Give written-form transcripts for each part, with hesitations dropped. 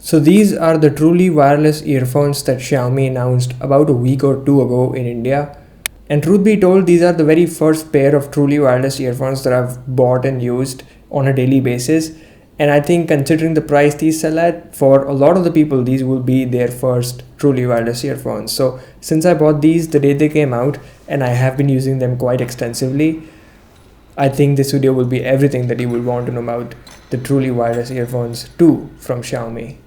So these are the truly wireless earphones that Xiaomi announced about a week or two ago in India. And truth be told, these are the very first pair of truly wireless earphones that I've bought and used on a daily basis. And I think considering the price these sell at, for a lot of the people, these will be their first truly wireless earphones. So since I bought these the day they came out and I have been using them quite extensively, I think this video will be everything that you will want to know about the truly wireless earphones 2 from Xiaomi.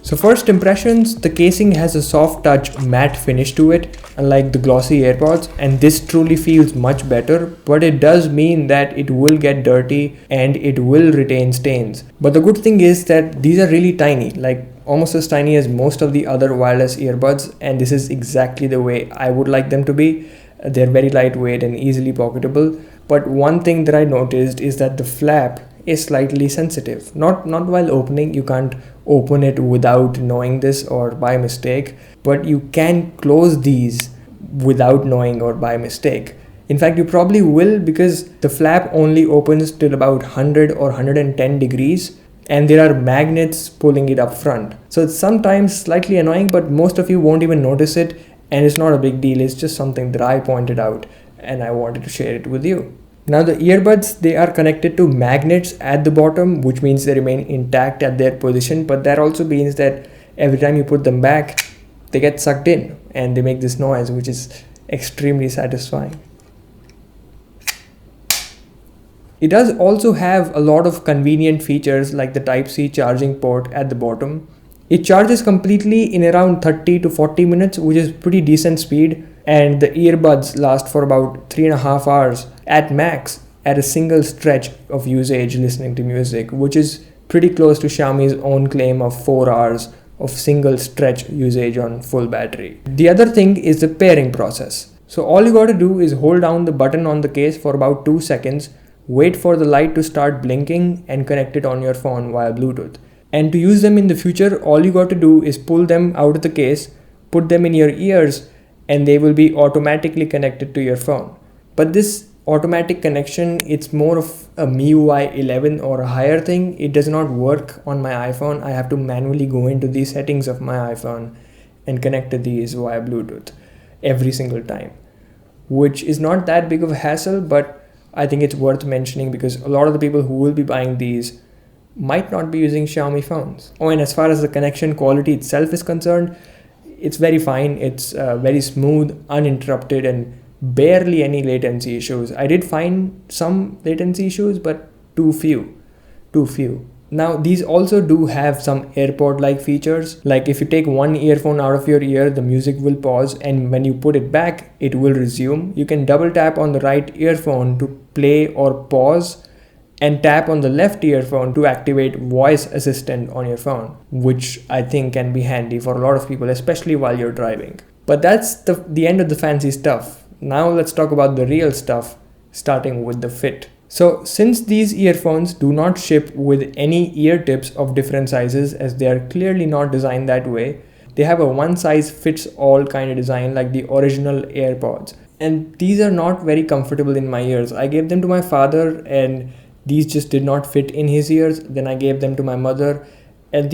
So first impressions, the casing has a soft touch matte finish to it, unlike the glossy AirPods, and this truly feels much better, but it does mean that it will get dirty and it will retain stains. But the good thing is that these are really tiny, like almost as tiny as most of the other wireless earbuds, and this is exactly the way I would like them to be. They're very lightweight and easily pocketable, but one thing that I noticed is that the flap is slightly sensitive. Not while opening, you can't open it without knowing this or by mistake, but you can close these without knowing or by mistake. In fact, you probably will, because the flap only opens till about 100 or 110 degrees and there are magnets pulling it up front. So it's sometimes slightly annoying, but most of you won't even notice it, and it's not a big deal. It's just something that I pointed out and I wanted to share it with you. Now the earbuds, they are connected to magnets at the bottom, which means they remain intact at their position, but that also means that every time you put them back, they get sucked in and they make this noise, which is extremely satisfying. It does also have a lot of convenient features like the Type-C charging port at the bottom. It charges completely in around 30 to 40 minutes, which is pretty decent speed, and the earbuds last for about 3.5 hours at max at a single stretch of usage listening to music, which is pretty close to Xiaomi's own claim of 4 hours of single stretch usage on full battery. The other thing is the pairing process. So all you got to do is hold down the button on the case for about 2 seconds, wait for the light to start blinking, and connect it on your phone via Bluetooth. And to use them in the future, all you got to do is pull them out of the case, put them in your ears, and they will be automatically connected to your phone. But this automatic connection, it's more of a MIUI 11 or a higher thing. It does not work on my iPhone. I have to manually go into the settings of my iPhone and connect to these via Bluetooth every single time, which is not that big of a hassle, but I think it's worth mentioning because a lot of the people who will be buying these might not be using Xiaomi phones. Oh, and as far as the connection quality itself is concerned, it's very fine. It's very smooth, uninterrupted, and barely any latency issues. I did find some latency issues, but too few. Now, these also do have some AirPod-like features. Like if you take one earphone out of your ear, the music will pause, and when you put it back, it will resume. You can double tap on the right earphone to play or pause, and tap on the left earphone to activate voice assistant on your phone, which I think can be handy for a lot of people, especially while you're driving. But that's the end of the fancy stuff. Now let's talk about the real stuff, starting with the fit. So since these earphones do not ship with any ear tips of different sizes, as they are clearly not designed that way, they have a one size fits all kind of design like the original AirPods. And these are not very comfortable in my ears. I gave them to my father and these just did not fit in his ears. Then I gave them to my mother and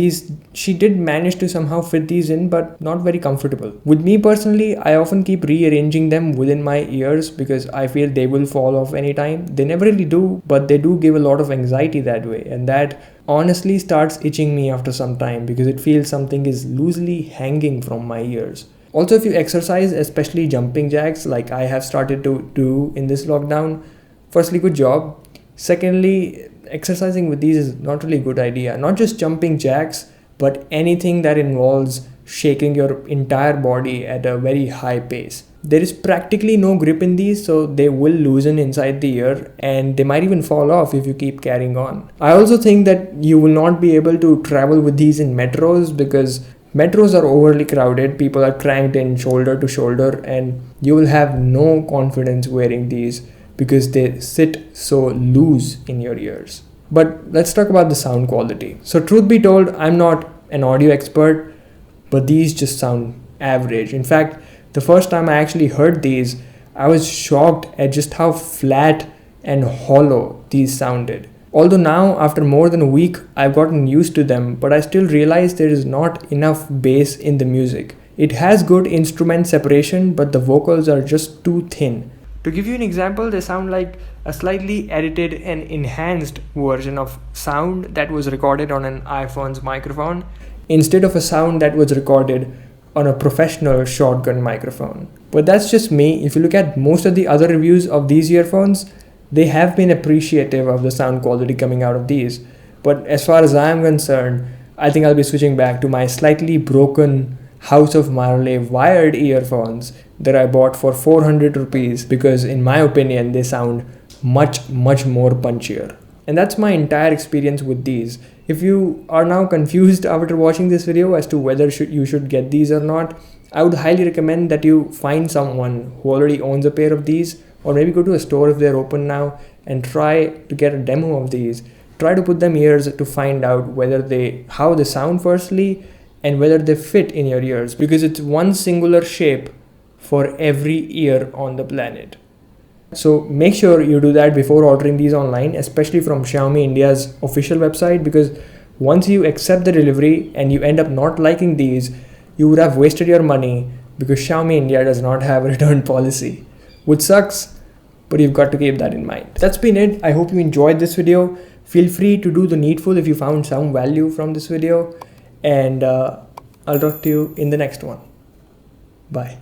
she did manage to somehow fit these in, but not very comfortable. With me personally, I often keep rearranging them within my ears because I feel they will fall off anytime. They never really do, but they do give a lot of anxiety that way, and that honestly starts itching me after some time because it feels something is loosely hanging from my ears. Also, if you exercise, especially jumping jacks like I have started to do in this lockdown, firstly, good job. Secondly, exercising with these is not really a good idea. Not just jumping jacks, but anything that involves shaking your entire body at a very high pace. There is practically no grip in these, so they will loosen inside the ear and they might even fall off if you keep carrying on. I also think that you will not be able to travel with these in metros because metros are overly crowded, people are cranked in shoulder to shoulder, and you will have no confidence wearing these because they sit so loose in your ears. But let's talk about the sound quality. So truth be told, I'm not an audio expert, but these just sound average. In fact, the first time I actually heard these, I was shocked at just how flat and hollow these sounded. Although now, after more than a week, I've gotten used to them, but I still realize there is not enough bass in the music. It has good instrument separation, but the vocals are just too thin. To give you an example, they sound like a slightly edited and enhanced version of sound that was recorded on an iPhone's microphone instead of a sound that was recorded on a professional shotgun microphone. But that's just me. If you look at most of the other reviews of these earphones, they have been appreciative of the sound quality coming out of these. But as far as I am concerned, I think I'll be switching back to my slightly broken House of Marley wired earphones that I bought for 400 rupees because in my opinion they sound much more punchier. And that's my entire experience with these. If you are now confused after watching this video as to whether you should get these or not, I would highly recommend that you find someone who already owns a pair of these, or maybe go to a store if they're open now and try to get a demo of these. Try to put them ears to find out how they sound firstly, and whether they fit in your ears, because it's one singular shape for every ear on the planet. So make sure you do that before ordering these online, especially from Xiaomi India's official website, because once you accept the delivery and you end up not liking these, you would have wasted your money because Xiaomi India does not have a return policy, which sucks, but you've got to keep that in mind. That's been it. I hope you enjoyed this video. Feel free to do the needful if you found some value from this video, and I'll talk to you in the next one. Bye.